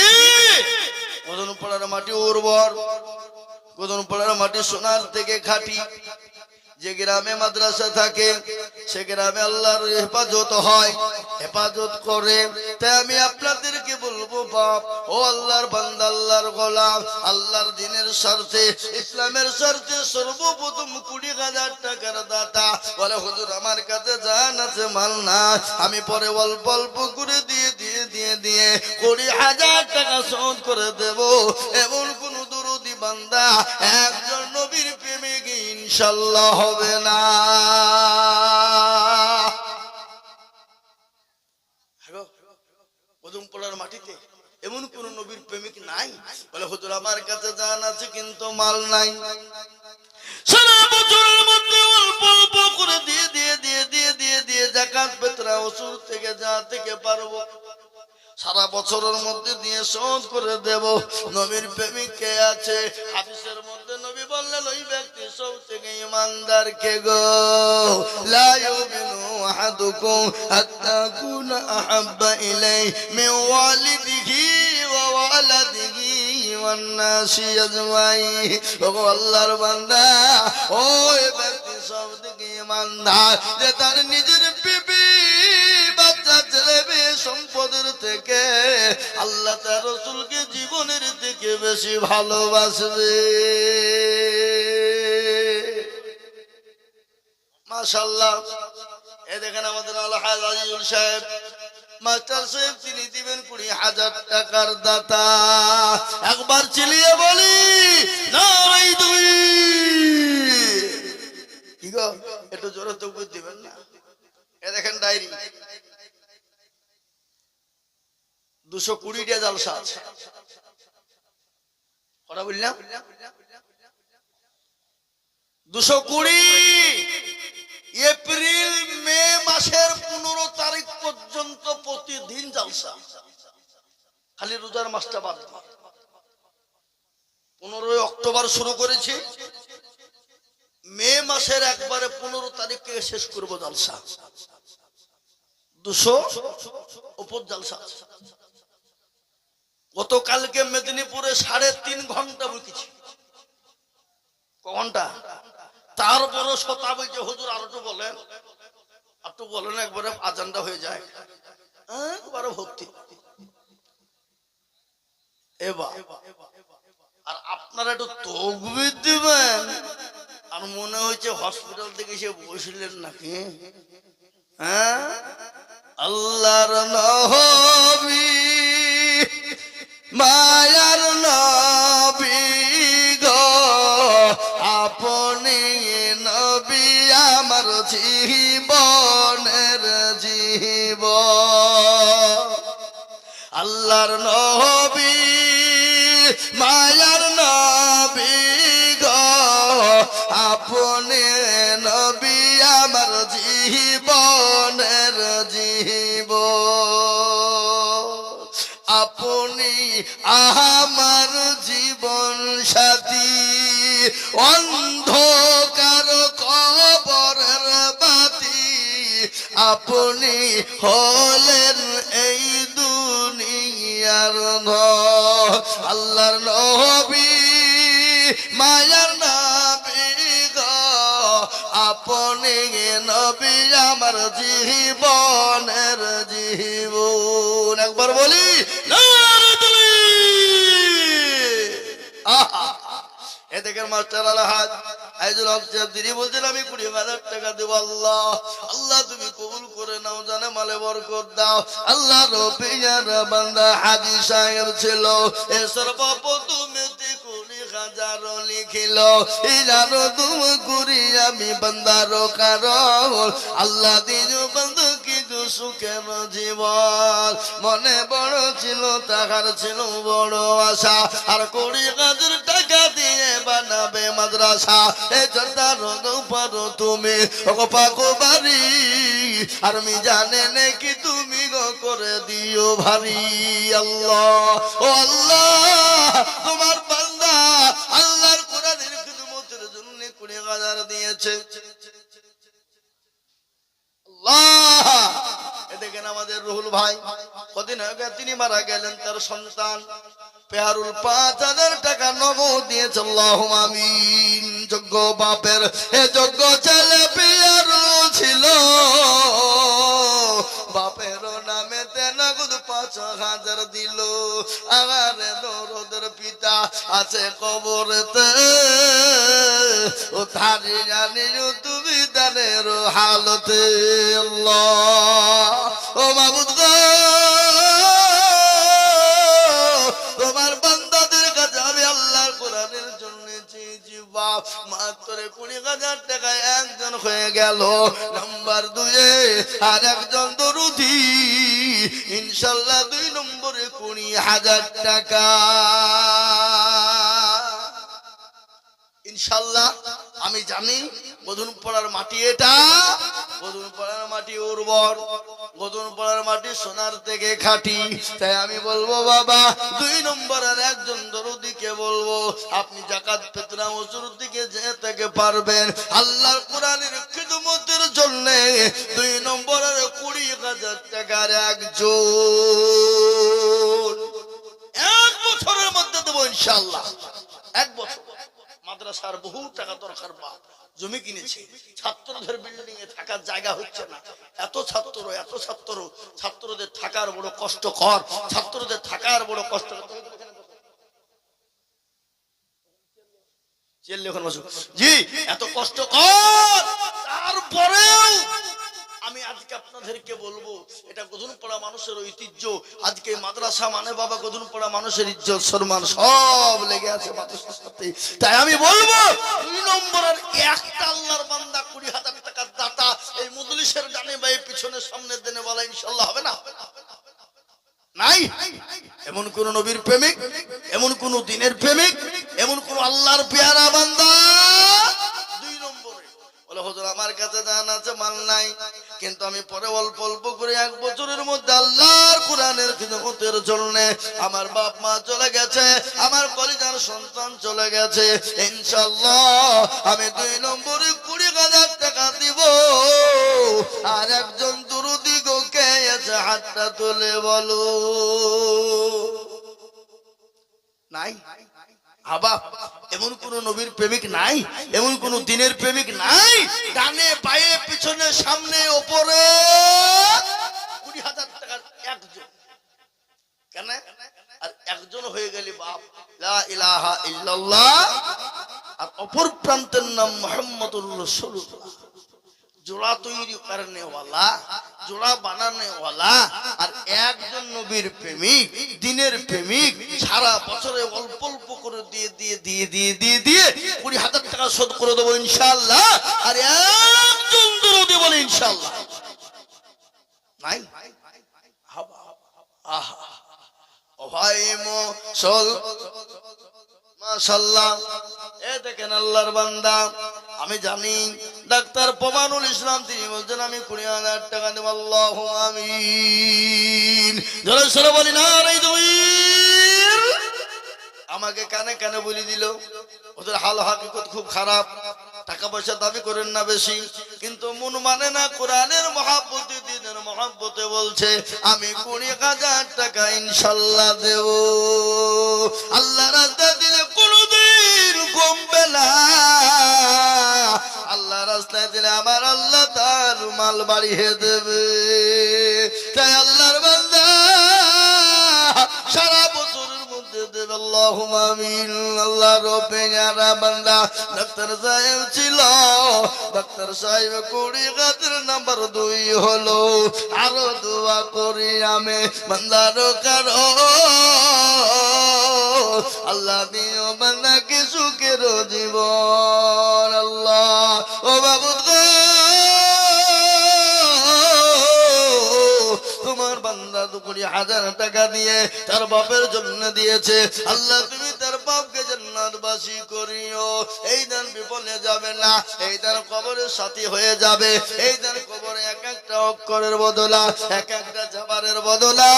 গোধনপাড়ার মাটি উর্বর, গোধনপাড়ার মাটি সোনার থেকে খাঁটি। যে গ্রামে মাদ্রাসা থাকে সে গ্রামে আল্লাহর হেফাজত হয়, হেফাজত করে। তাই আমি আপনাদেরকে বলবো বাপ, ও আল্লাহর বান্দা, আল্লাহর গোলাম, আল্লাহর দ্বীনের স্বার্থে, ইসলামের স্বার্থে সর্বপ্রথম 20,000 টাকার দাতা। বলে হুজুর আমার কাছে জান আছে মাল না, আমি পরে অল্প অল্প করে দিয়ে দিয়ে দিয়ে দিয়ে 20,000 টাকা শোধ করে দেব, এমন কোন দরদি বান্দা একজন নবীর প্রেমিক ইনশাআল্লাহ হবে না। গোধনপাড়ার মাটিতে এমন কোন নবীর প্রেমিক নাই? বলে হুজুর আমার কাছে জান আছে কিন্তু মাল নাই, সারা বছরের মধ্যে অল্প অল্প করে দিয়ে দিয়ে দিয়ে দিয়ে দিয়ে দিয়ে যাকাত ফিতরা ওসুর থেকে যা থেকে পারবো সারা বছরের মধ্যে দিয়ে শোধ করে দেব। নবীর প্রেমিক কে আছে? হাদিসের মধ্যে নবী বললেন ওই ব্যক্তি সব থেকে ইমানদার কে গো, লা ইউমিনু আহাদুকুম হাত্তা কুনা আহাব্বা ইলাইহি মিন ওয়ালিদিহি ওয়া ওয়ালাদিহি ওয়ান নাসি আজমাইন। ও আল্লাহর বান্দা, ওই ব্যক্তি সব থেকে ইমানদার যে তার নিজের বিবি বাচ্চা ছেলে মেয়ে সম্পদের থেকে আল্লাহ তার রাসূলকে জীবনের থেকে বেশি ভালোবাসবে। মাশাআল্লাহ। এই দেখেন আমাদের আলহাজ আজিজুল সাহেব মাস্টার সাহেব, তিনি দিবেন 20,000 টাকার দাতা। একবার চিলিয়ে বলি নারাই দুই। কি গো, একটু জোরে তকবীর দিবেন না? এ দেখেন ডায়েরি 220টা জালসা আছে। কথা বললাম 220। এপ্রিল মে মাসের 15 তারিখ পর্যন্ত প্রতিদিন জালসা, খালি রোজার মাসটা বাদ। 15 অক্টোবর শুরু করেছি, মে মাসের একবারে 15 তারিখে শেষ করবো জালসা। 200 উপর জালসা। গতকালকে মেদিনীপুরে 3.5 ঘন্টা বকেছি। ঘন্টা, তারপরও শতা বলছে হুজুর আর একটু বলেন, একটু বলেন, একবারে আজানটা হয়ে যায়, একবারে ভক্তি। এবার আর আপনারা একটু তাকবীর দিবেন। আর মনে হচ্ছে হসপিটাল থেকে এসে বসলেন নাকি। হ্যাঁ, আল্লাহর নবী মায়ার নবী গো, আপনি নবী আমার জীবনের জীবন। আল্লাহর নবী মায়ার নবী গো, আপনি নবী আমার জীবনের জীবন। আপনি আমার জীবন সাথী, অন্ধকার কবরের বাতি। আপনি হলেন এই দুনিয়ার নূর। আল্লাহর নবী মায়ার নবী গো, আপনি নবী আমার জীবনের জীবন। একবার বলি এ দেখেন মাস্টার আলহাজ আইজুল হক সাহেব, তিনি বলছেন আমি 20,000 টাকা দেবো। আল্লাহ আল্লাহ তুমি কবুল করে নাও, জানে মালে বরকত দাও। আল্লাহ রবিয়ার বান্দা হাজী সাহেব ছিল, এ সর্বপ্রথম 20,000 লিখিল। ইজানো তুমি করি আমি বান্দার কারণ, আল্লাহ দিন বন্ধু কি সুখের জীবন। মনে বড় ছিল, তাহার ছিল বড় আশা, আর 20,000 টাকা দিয়ে বানাবে মাদ্রাসা। এ জন্দার পারো তুমি পাকো বাড়ি, আর আমি জানে নাকি তুমি গো করে দিও ভারী। আল্লাহ ও আল্লাহ, তোমার বান্দা আল্লাহর কোরআনের খিদমতের জন্য 20,000 দিয়েছে। দেখেন আমাদের রুহুল ভাই, কদিন আগে তিনি মারা গেলেন, তার সন্তান পেয়ারুল 5,000 টাকা নগদ দিয়েছে। আল্লাহুম্মা আমিন। যোগ্য বাপের এ যোগ্য ছেলে পেয়ারুল ছিল, বাপের নামেতে নগদ 5,000 দিল। আগারে দরদের পিতা আছে কবরেতে, ও তারি জানি তুমি দানের হালতে। আল্লাহ ও মাবুদ গো, তোমার বান্দাদের কাছে আমি আল্লাহর কোরআনের জন্য চেয়েছি বাপ, মাত্র 20,000 টাকায় একজন হয়ে গেল। নাম্বার 2 আর একজন দরুদি, ইনশাআল্লাহ 2 নম্বরে 20,000 টাকা ইনশাআল্লাহ। আমি জানি গদুনপাড়ার মাটি, এটা গদুনপাড়ার মাটি উর্বর, গদুনপাড়ার মাটি সোনার থেকে খাঁটি। তাই আমি বলবো বাবা, 2 নম্বরের একজন দরদিকে বলবো আপনি যাকাত ফিতরা ওজুর দিকে যে থেকে পারবেন আল্লাহর কোরআনের খিদমতের জন্য 2 নম্বরের 20,000 টাকার একজন 1 বছরের মধ্যে দেবো ইনশাআল্লাহ। 1 বছর মাদ্রাসার বহু টাকা দরকার, বাপ জমি কিনেছে, ছাত্রদের বিল্ডিং এ থাকার জায়গা হচ্ছে না, এত ছাত্র ছাত্রদের থাকার বড় কষ্টকর, ছাত্রদের থাকার বড় কষ্ট। জি এত কষ্টকর, তারপরেও আমি আজকে আপনাদেরকে বলবো এটা গধুনপাড়া মানুষের ঐতিহ্য। আজকে মাদ্রাসা মানে বাবা গধুনপাড়া মানুষের ইজ্জত সম্মান সব লেগে আছে মাদ্রাসার সাথে। তাই আমি বলবো 2 নম্বরের একটা আল্লাহর বান্দা 20,000 টাকার দাতা এই মজলিসের ডানে বায়ে পিছনে সামনে দেনে বলা ইনশাআল্লাহ হবে না? নাই এমন কোন নবীর প্রেমিক, এমন কোন দিনের প্রেমিক, এমন কোন আল্লাহর পেয়ারা বান্দা 2 নম্বরে বলে হুজুর আমার কাছে জান আছে মাল নাই, কিন্তু আমি পরে অল্প অল্প করে 1 বছরের মধ্যে আল্লাহর কোরআনের খিদমতের জন্য আমার বাপ মা চলে গেছে, আমার কলিজার সন্তান চলে গেছে, ইনশাআল্লাহ আমি 2 নম্বরে 20,000 টাকা দিব। আর একজন দুরুদি গোকে আছে হাতটা তুলে বলো নাই? আবা এমন কোন নবীর প্রেমিক নাই, এমন কোন দিনের প্রেমিক নাই, ডানে বায়ে পিছনে সামনে ওপরে 20,000 টাকার একজন। কেন? আর একজন হয়ে গেলি বাপ লা ইলাহা ইল্লাল্লাহ, আর অপর প্রান্তের নাম মুহাম্মাদুর রাসূলুল্লাহ। জোড়া তৈরি করনে ওয়ালা, জোড়া বানানে ওয়ালা, আর একজন নবীর প্রেমিক দিনের প্রেমিক সারা বছরে অল্প অল্প করে দিয়ে দিয়ে দিয়ে দিয়ে দিয়ে দিয়ে 20,000 টাকা শোধ করে দেবো ইনশাআল্লাহ। আর একজন দুরূদ বলে ইনশাআল্লাহ নাই? আহা ও ভাই মুসল মাশাআল্লাহ। এ দেখেন আল্লাহর বান্দা, আমি জানি ডাক্তার প্রমানুল ইসলাম তিনি বলছেন আমি 20,000 টাকা দেব। আল্লাহু আমিন। জোরে সোরে বলি না রে দুইর। আমাকে কানে কানে বলি দিল ওদের হাল হাকিকত খুব খারাপ, টাকা পয়সা দাবি করেন না বেশি, কিন্তু মন মানে না কোরআনের মহব্বতে দ্বীনের মহব্বতে বলছে আমি 20,000 টাকা ইনশাআল্লাহ দেব। আল্লাহ রাস্তায় দিলে কোনদিন কমবে না, আল্লাহ রাস্তায় দিলে আমার আল্লাহ তার মাল বাড়িয়ে দেবে। তাই আল্লাহর বান্দা সারা বছরের মধ্যে দেবে। আল্লাহুম্মা আমিন। আল্লাহ রব্বে যারা বান্দা ডাক্তার সাহেব ছিল, ডাক্তার সাহেব 20,000 নাম্বার 2 হলো। আরো দোয়া করি আমি বান্দার কারো আল্লাহ দিও বান্দাকে সুখের জীবন। আল্লাহ ও বাবু তোমার বান্দা 20,000 টাকা দিয়ে তার বাপের জন্য দিয়েছে, আল্লাহ তুমি তার বাপকে জান্নাতবাসী করিও। এই দান বিফলে যাবে না, এই দান কবরের সাথী হয়ে যাবে। এই দান কবরে এক একটা অক্ষরের বদলা, এক একটা জাবারের বদলা,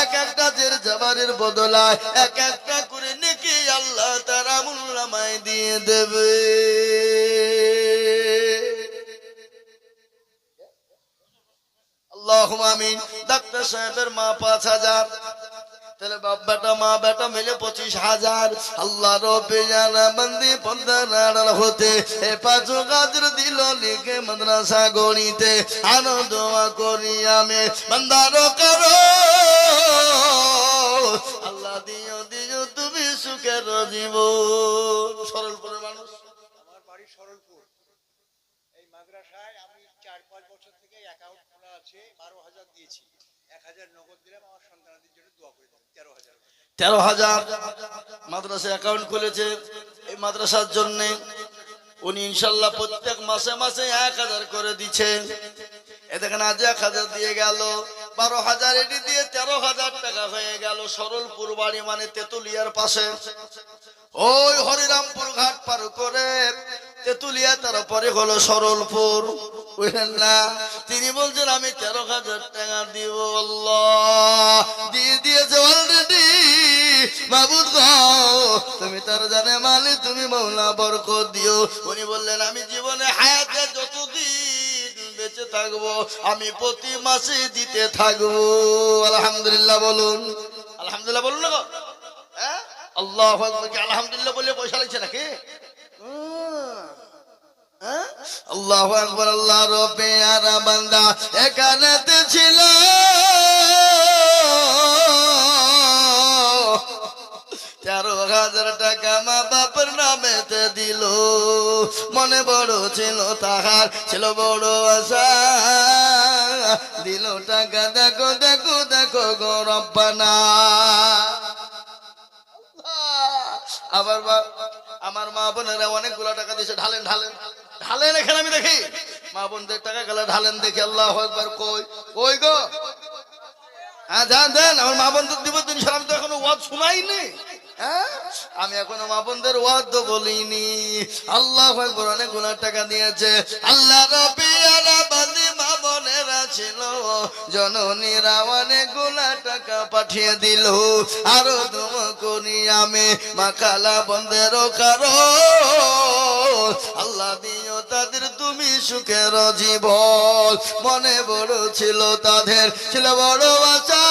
এক একটা জের জাবারের বদলা এক একটা করে নেকি আল্লাহ তার আমুলনামায় দিয়ে দেবে। আল্লাহুম্মা আমিন। ডাক্তার সাহেবের মা 5,000, তাহলে বাপ বেটা মা বেটা মিলে 25,000। আল্লাহ রব্বে জানা বন্দি পর্দার হতে এ 5,000 দিল লিখে মাদ্রাসা গণিতে। আনো দোয়া করি আমি বান্দার কারো আল্লাহ দিও দিও তুমি সুখের জীবন। সরলপুরের মানুষ, আমার বাড়ি সরলপুর। এই মাদ্রাসায় আমি 4-5 বছর থেকে অ্যাকাউন্ট খোলা আছে, 12,000 দিয়েছি। 1,000 নগদ দিলাম, আমার সন্তানদের জন্য দোয়া করে দিলাম। 13,000 মাদ্রাসায় অ্যাকাউন্ট খুলেছে এই মাদ্রাসার জন্য। উনি ইনশাআল্লাহ প্রত্যেক মাসে মাসে 1,000 করে দিচ্ছে। এ দেখেন আজ 1,000 দিয়ে গেল, 12,000 এটি দিয়ে 13,000 টাকা হয়ে গেল। সরলপুর বাড়ি মানে তেতুলিয়ার পাশে, ওই হরিরামপুর ঘাট পার করে তেতুলিয়া, তারপরে হলো সরলপুর, বুঝলেন না? তিনি বলছেন আমি 13,000 টাকা দিব। আল্লাহ দিয়ে দিয়েছে অলরেডি। মাবুদ গো তুমি তার জানে মালিক, তুমি মাওলা বরকত দিও। উনি বললেন আমি জীবনে হায়াতে যতদিন বেঁচে থাকবো আমি প্রতি মাসে দিতে থাকবো। আলহামদুলিল্লাহ বলুন, আলহামদুলিল্লাহ বলুন না গো। হ্যাঁ আল্লাহু আকবার। আলহামদুলিল্লাহ বলে পয়সা লাগছে নাকি? আল্লাহু আকবার। আল্লাহর পেয়ারা বান্দা এখানেতে ছিল, 13,000 টাকা মা বাপের নামেতে দিল। মনে বড় ছিল তাহার, ছিল বড় আশা, দিল টাকা। দেখো দেখো দেখো গো রব্বানা। আবার আমার মা বোনেরা অনেকগুলো টাকা দিয়েছে। ঢালেন ঢালেন ঢালেন, এখানে আমি দেখি মা বোনদের টাকা গেলে ঢালেন দেখি। আল্লাহু আকবার। কই কই গো? হ্যাঁ যান দেন, আমার মা বোনদের দিব তো ইনশাআল্লাহ। আমি তো এখনো ওয়াজ শুনাইনি। হ্যাঁ, আমি এখনো মা বোনদের ওয়াজ তো বলিনি। আল্লাহু আকবার। অনেকগুলো টাকা দিয়েছে। আল্লাহ রবিয়ালা বান্দি মা বোনেরা ছিল, জননীরা অনেকগুলো টাকা পাঠিয়ে দিল। আরো দম করি আমি মা খালা বন্ধেরও কারো, আল্লাহ দিও তাদের তুমি সুখের জীবন। মনে বড় ছিল তাদের, ছিল বড় আশা,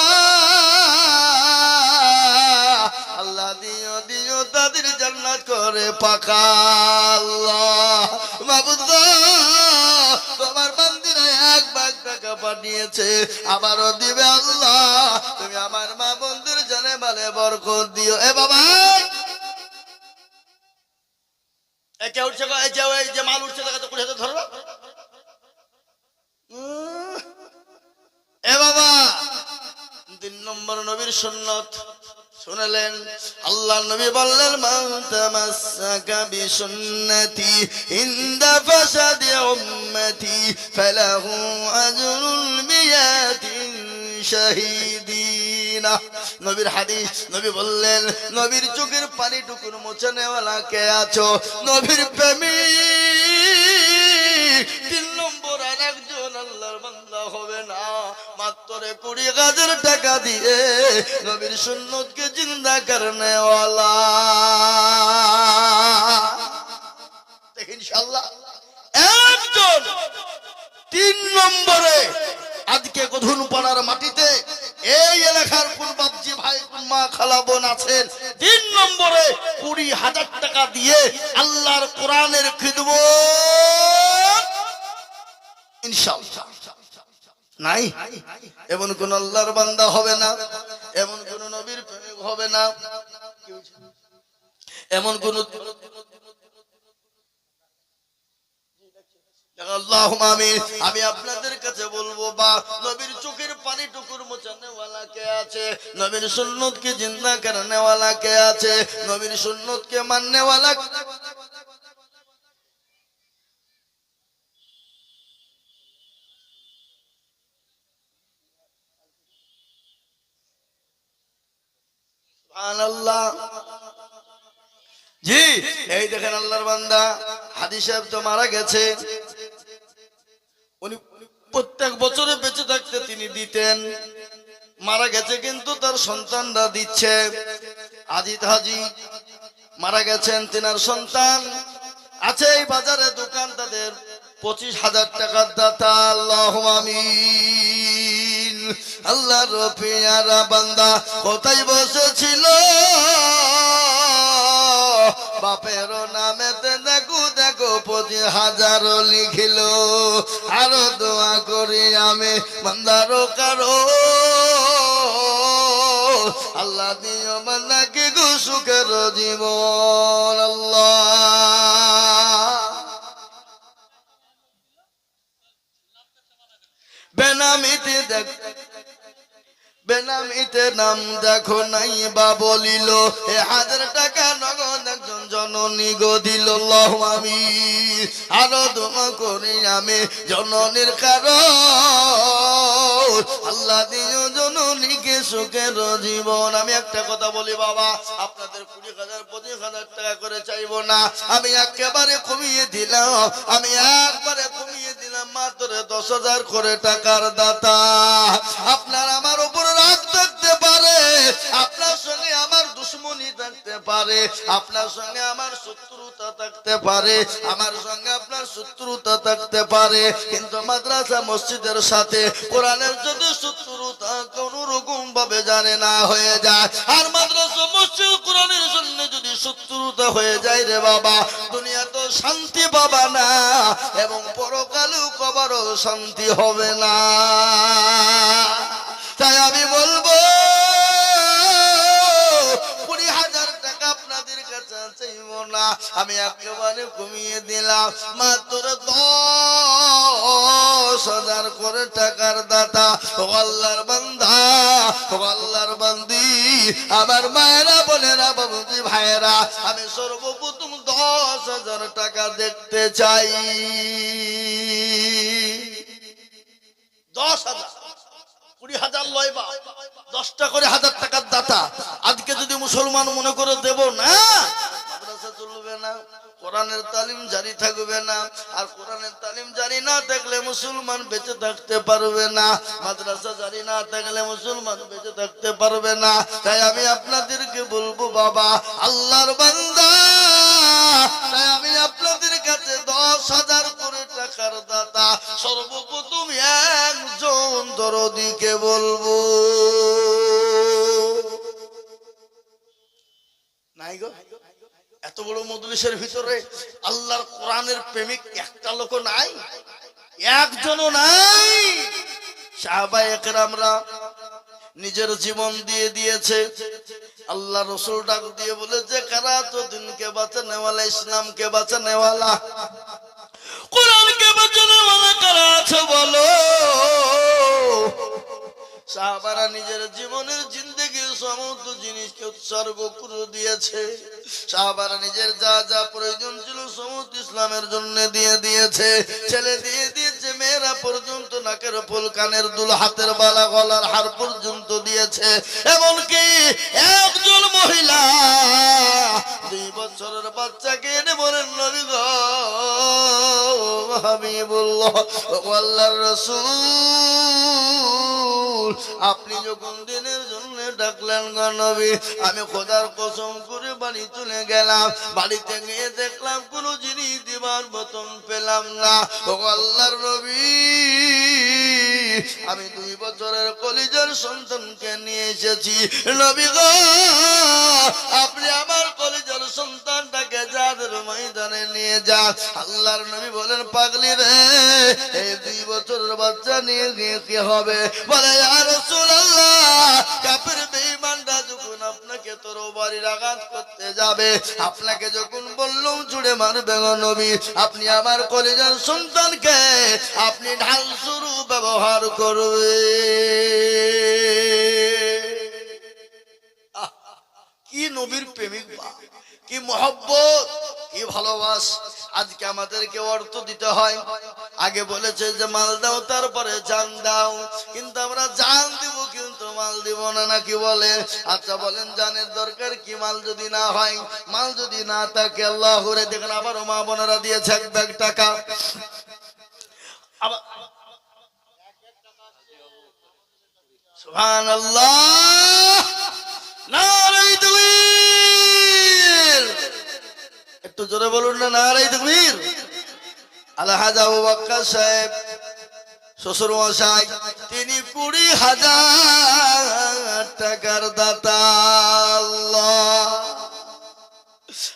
আল্লাহ দিও দিও তাদের জান্নাত করে পাকা। আল্লাহ মাবুদ গো, তোমার বান্দিরা 1 ভাগ টাকা পাঠিয়েছে, আবারও দিবে। আল্লাহ তুমি আমার মা বন্ধুর জানে মালে বরকত দিও। এ বাবা, কে উঠছে গো? এই যে মাল উঠছে, দেখা তো কুড়ি হাতে ধরো। এ বাবা, 3 নম্বর নবীর সুন্নত শুনলেন। আল্লাহ নবী বললেন, মান তামাসসাকা বিসুন্নতি ইনদা ফাসাদি উম্মতি ফালাহু আজরুল মিয়াতিন শাহীদিনা। নবীর হাদিস, নবী বললেন, নবীর চোখের পানিটুকুর মুছে নেওয়ালা কে আছো? নবীর প্রেমিক। 3 নম্বর আর একজন আল্লাহর বান্দা হবে না, মাত্র 20,000 টাকা দিয়ে নবীর সুন্নতকে জিন্দা করনে ওয়ালা। ইনশাআল্লাহ একজন। 3 নম্বরে আজকে গধুনপাড়ার মাটিতে এই এলাকার কোন বাপজি ভাই, কোন মা খালা বোন আছেন, 3 নম্বরে 20,000 টাকা দিয়ে আল্লাহর কোরআনের খিদমত ইনশাআল্লাহ নাই? এমন কোন আল্লাহর বান্দা হবে না, এমন কোন নবীর প্রেমিক হবে না, এমন কোন আল্লাহুম্মা আমিন। আমি আপনাদের কাছে বলবো, বা নবীর চোখের পানি টুকুর মোছানে ওয়ালা কে আছে? নবীর সুন্নতকে জিন্দা করনে ওয়ালা কে আছে? নবীর সুন্নতকে মাননে ওয়ালা। সুবহানাল্লাহ। জি, এই দেখেন আল্লাহর বান্দা হাদী সাহেব তো মারা গেছে। উনি প্রত্যেক বছরে বেঁচে থাকতে তিনি দিতেন। মারা গেছে কিন্তু তার সন্তানরা দিচ্ছে। আজিদ হাজি মারা গেছেন, তিনার সন্তান আছে এই বাজারে দোকান, তাদের 25,000 টাকার দাতা। আল্লাহুম্মা আমিন। আল্লাহর পেয়ারা বান্দা কোথায় বসেছিল? বাপের নামেতে দেখো দেখো 25,000 লিখিল। আরো দোয়া করি আমি বান্দারও কারো, আল্লাহ দিও বান্দাকে গো সুখের জীবন। আল্লাহ বেনামিতে দেখ, বেনামিতে নাম দেখো নাই বা বলিল, 1,000 টাকা নগদ একজন জননী গো দিল। আল্লাহুম্মা আমিন। আরো দোয়া করি আমি জননীর কারণ, আল্লাহ দিও জননীকে সুখের জীবন। আমি একটা কথা বলি বাবা, আপনাদের 20,000 25,000 টাকা করে চাইবো না, আমি একেবারে কমিয়ে দিলাম। আমি একবারে কমিয়ে দিলাম, মাত্র 10,000 করে টাকার দাতা। আপনার আমার উপর রাগ থাকতে পারে, আপনার সঙ্গে আমার দুশ্মনী থাকতে পারে, আপনার সঙ্গে আমার শত্রুতা থাকতে পারে, আমার সঙ্গে আপনার শত্রুতা থাকতে পারে, কিন্তু মাদ্রাসা মসজিদের সাথে কোরআনের যদি শত্রুতা কোন রকম ভাবে জানে না হয়ে যায়, আর মাদ্রাসা মসজিদ কোরআনের জন্য যদি শত্রুতা হয়ে যায় রে বাবা, দুনিয়া তো শান্তি পাবা না এবং পরকালেও কবরও শান্তি হবে না। তাই আমি বলবো 20,000 টাকা আপনাদের কাছে চাইব না, আমি একেবারে কমিয়ে দিলাম মাত্র 10,000 করে টাকার দাতা। ও আল্লাহর বান্দা, ও আল্লাহর বান্দি, আমার মায়েরা বোনেরা বাবুজি ভাইয়েরা, আমি সর্বপ্রথম 10,000 টাকা দেখতে চাই। 10,000 20,000 লয় বা 10টা করে 1,000 টাকার দাতা। আজকে যদি মুসলমান মনে করে দেব না, মাদ্রাসা চলবে না, কোরআনের তালিম জারি থাকবে না। আর কোরআনের তালিম জারি না থাকলে মুসলমান বেঁচে থাকতে পারবে না, মাদ্রাসা জারি না থাকলে মুসলমান বেঁচে থাকতে পারবে না। তাই আমি আপনাদেরকে বলবো বাবা, আল্লাহর বান্দা, তাই আমি আপনাদের কাছে 10,000 করে টাকার দাতা সর্বপ্রথম একজন দরদিকে বলবো। নাই গো, এত বড় মজলিসের ভিতরে আল্লাহর কোরআনের প্রেমিক একটা লোক নাই, একজনও নাই। সাহাবায়ে কেরামরা নিজের জীবন দিয়ে দিয়েছে। আল্লাহ রসুল ডাক দিয়ে বলেছে, কারা তো দিনকে বাঁচানে ওয়ালা, ইসলামকে বাঁচানে ওয়ালা, কোরআনকে বাঁচানে ওয়ালা কারা আছে বলো? সাহাবারা নিজের জীবনের জিন্দেগির সমস্ত জিনিসকে উৎসর্গ করে দিয়েছে। সাহাবারা নিজের যা যা প্রয়োজন ছিল সমস্ত ইসলামের জন্য দিয়ে দিয়েছে। ছেলে দিয়ে দিয়েছে, মেয়েরা পর্যন্ত নাকের ফুল, কানের দুল, হাতের বালা, গলার হার পর্যন্ত দিয়েছে। এমনকি একজন মহিলা 2 বছরের বাচ্চাকে এনে বলেন, নবী গো, হাবিবুল্লাহ, আল্লাহর রাসূল, আপনি যখন দিনের জন্য ডাকলেন গো নবী, আমি খোদার কসম করে বাড়ি চলে গেলাম। বাড়িতে গিয়ে দেখলাম কোন জিনিস দিবার মতন পেলাম না। ও আল্লাহর নবী, আমি 2 বছরের কলিজার সন্তানকে নিয়ে এসেছি। নবী গো, আপনি আমার কলিজার সন্তানটাকে যাদের ময়দানে নিয়ে যান। আল্লাহর নবী বলেন, পাগলি রে, এই 2 বছরের বাচ্চা নিয়ে গিয়ে কি হবে? বলে, ইয়া রাসূলুল্লাহ, কাফের বেঈমানরা যখন আপনাকে তরবারির আঘাত করতে যাবে, আপনাকে যখন বললাম ছুড়ে মারবে গো নবী, আপনি আমার কলিজার সন্তানকে আপনি ঢাল শুরু ব্যবহার করবে। কি নবীর প্রেমিক বা কি মহব্বত, কি ভালোবাস। আজকে আমাদেরকে অর্থ দিতে হয়। আগে বলেছে যে মাল দাও তারপরে জান দাও, কিন্তু আমরা জান দিব কিন্তু মাল দিব না, নাকি বলে? আচ্ছা বলেন, জানের দরকার কি মাল যদি না হয়? মাল যদি না থাকে, আল্লাহ রে, দেখেন আবারও মা বোনেরা দিয়েছে 1 ব্যাগ টাকা। আবার সুবহানাল্লাহ, নারে তাকবীর, একটু জোরে বলুন না, নারে তাকবীর। আলহাজ আবু বকর সাহেব শ্বশুর মশাই, তিনি 20,000 টাকার দাতা।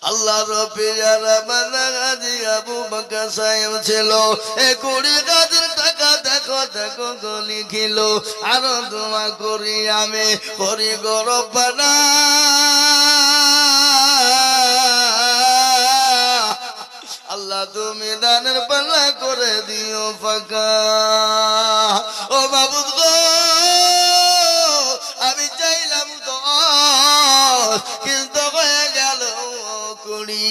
আল্লাহ রবির হাজী আবু বকর সাহেব ছিল। 20,000 টাকা দেখো দেখো গলি খিল। আরো দোয়া করি আমি, করি গো রব্বানা, আল্লাহ তুমি দানের পাল্লা করে দিও ফাঁকা। ও মাবুদ গো, আমি চাইলাম 10, কিন্তু হয়ে গেল 20।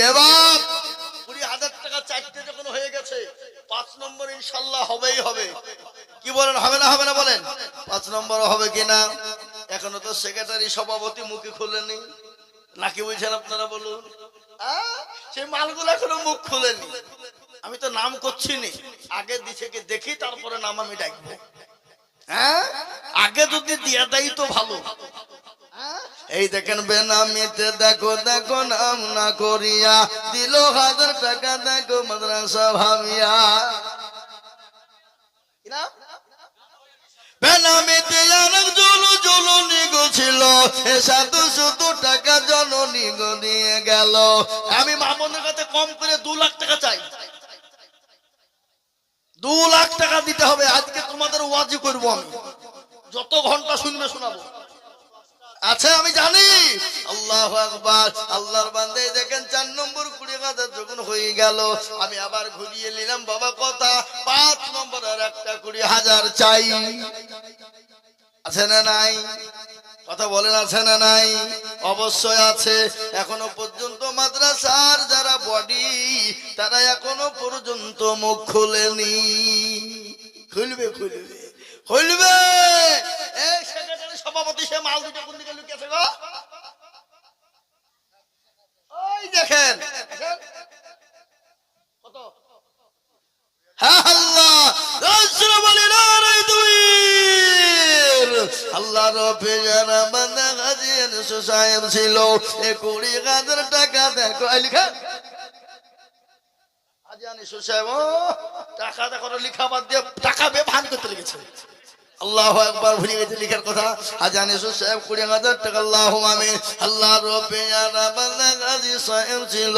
এবার 20,000 টাকা চাইতে যখন হয়ে গেছে, 5 নম্বর ইনশাল্লাহ হবেই হবে। কি বলেন, হবে না হবে না বলেন? 5 নম্বর হবে কিনা? এখনো তো সেক্রেটারি সভাপতি মুখে খুলেনি, নাকি বুঝছেন আপনারা বলুন? সেই মালগুলো এখনো মুখ খুলেনি। আমি তো নাম করছি নি, আগে দিছে কি দেখি, তারপরে নাম আমি ডাকবো। হ্যাঁ, আগে যদি দিয়ে দেয় তো ভালো। এই দেখেন, বেনামিতে দেখো দেখো নাম না করিয়া দিল 1000 টাকা, দেখো মাদ্রাসা ভাবিয়া। বেনামিতে অনেক জলুনি গো ছিল, এ সাধু শুধু টাকা জননী গো দিয়ে গেল। আমি মামুনের কাছে কম করে 2 লাখ টাকা চাই। 2 লাখ টাকা দিতে হবে। আজকে তোমাদের ওয়াজি করবো আমি, যত ঘন্টা শুনবে শোনাবো। আচ্ছা আমি জানি। আল্লাহু আকবার। আল্লাহর বান্দা দেখেন 4 নম্বর 20,000 যখন হয়ে গেল, আমি আবার ঘুরিয়ে নিলাম বাবা কথা 5 নম্বর আর একটা 20,000 চাই। আছে না নাই? কথা বলেন আছে না নাই? অবশ্যই আছে। এখনো পর্যন্ত মাদ্রাসার যারা বডি তারা এখনো পর্যন্ত মুখ খুলেনি। খুলবে খুলবে খুলবে। এই সেক্রেটারি সভাপতি সে মাল দুটো কোন দিকে লুকিয়েছে গো? ওই দেখেন কত। হ্যাঁ আল্লাহ রাসূল বলেন আরে তুই আল্লাহ রবে যারা বান্দা গাজী সাহেব ছিল 20,000 টাকা দেখো লিখা আজি আনিসু সাহেব টাকা দেখো লিখা বাদ দিয়ে টাকা বেভান করতে লেগেছে। আল্লাহু আকবার। ভুলে গেছে লিখার কথা। আজি আনিসু সাহেব 20,000 টাকা। আল্লাহুম্মা আমিন। আল্লাহ রবে যারা বান্দা গাজী সাহেব ছিল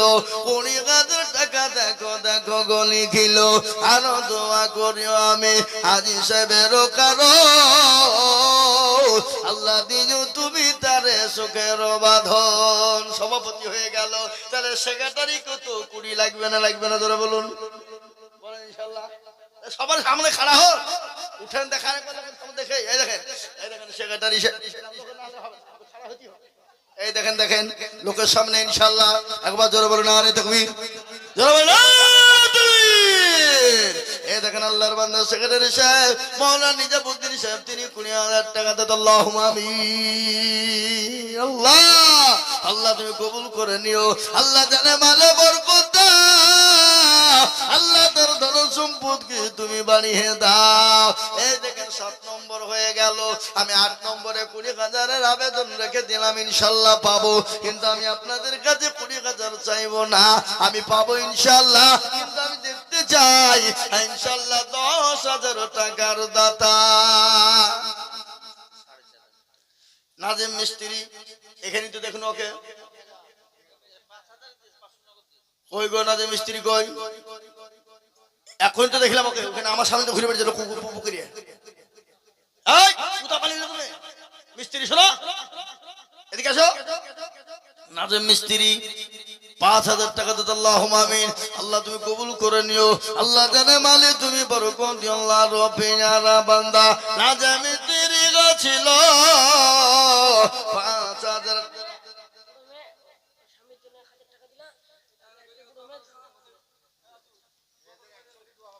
20,000 টাকা দেখো দেখো গো লিখিল। আর দোয়া করিও আমি আজি সাহেবের কারো আল্লাহ দিও তুমি তারে সুখের বাঁধন। সভাপতি হয়ে গেল। তাহলে সেক্রেটারি কত 20 লাগবে না লাগবে না ধরে বলুন বলেন ইনশাআল্লাহ। সবার সামনে খাড়া হোক, উঠেন দেখান দেখে। এই দেখেন সেক্রেটারি এই দেখেন দেখেন লোকের সামনে ইনশাআল্লাহ। একবার জোরে বলুন আরে তাকবীর, জোরে বলুন তাকবীর। এই দেখেন আল্লাহর বান্দা সেক্রেটারি সাহেব মাওলানা নিজামউদ্দিন সাহেব তিনি 20,000 টাকা দেন। আল্লাহুম্মা আমিন। আল্লাহ আল্লাহ তুমি কবুল করে নিও। আল্লাহ জানে মালে বরকত দাও। আল্লাহ তার ধন সম্পদকে তুমি বাড়িয়ে দাও। এই দেখেন 7 নম্বর হয়ে গেল। আমি 8 নম্বরে 20,000 আবেদন রেখে দিলাম, ইনশাআল্লাহ পাবো। কিন্তু আমি আপনাদের কাছে 20,000 চাইবো না, আমি পাবো ইনশাআল্লাহ। কিন্তু আমি দেখতে চাই ইনশাআল্লাহ 10,000 টাকার দাতা নাজিম মিস্ত্রি। এখানে তো দেখুন ওকে কই গো নাজিম মিস্ত্রি কই? এখন তো দেখলাম ওকে ওখানে আমার সামনে তো ঘুরে বেড়াচ্ছে কুকু করিয়ে। এই কুতা পালিয়ে তুমি মিস্ত্রি শোনো এদিকে আসো। নাজিম মিস্ত্রি 5,000 টাকা দিতে। আল্লাহুম্মা আমিন। আল্লাহ তুমি কবুল করে নিও। আল্লাহ জানে মালে তুমি বরকত দিও। আল্লাহ রবে যারা বান্দা নাজিম মিস্ত্রি ছিল 5,000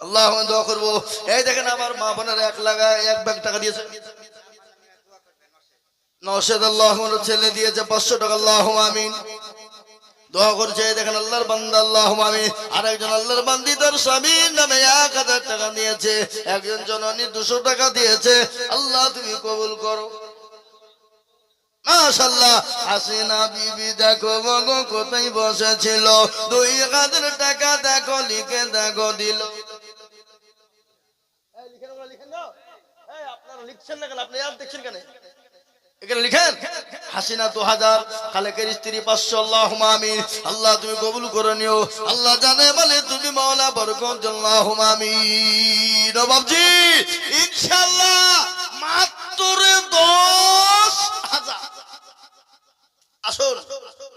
আল্লাহ দোয়া করবো। এই দেখেন আমার মা বোনের 1 ব্যাগ টাকা দিয়েছে। নওশাদ আল্লাহ ছেলে দিয়েছে 500 টাকা। আল্লাহুম্মা আমিন। দোয়া করছে। এই দেখেন আল্লাহর বান্দা আল্লাহুম্মা আমিন। আরেকজন আল্লাহর বান্দি তার স্বামীর নামে 1,000 টাকা দিয়েছে। একজন জননী 200 টাকা দিয়েছে। আল্লাহ তুমি কবুল করো। মাশাআল্লাহ। হাসিনা বিবি দেখো গো কোথায় বসেছিল 2,000 টাকা দেখো লিখে দেখো দিল। আপনারা লিখছেন না কেন? আপনি আর দেখছেন কেন? এখানে লিখেন হাসিনা 2,000, খালেকের স্ত্রী 500। আল্লাহুম্মা আমিন। আল্লাহ তুমি কবুল করে নিও। আল্লাহ জানে মানে তুমি মাওলা বরকত। আল্লাহুম্মা আমিন। বাবজি ইনশাআল্লাহ মাত্র 10,000 আসুন।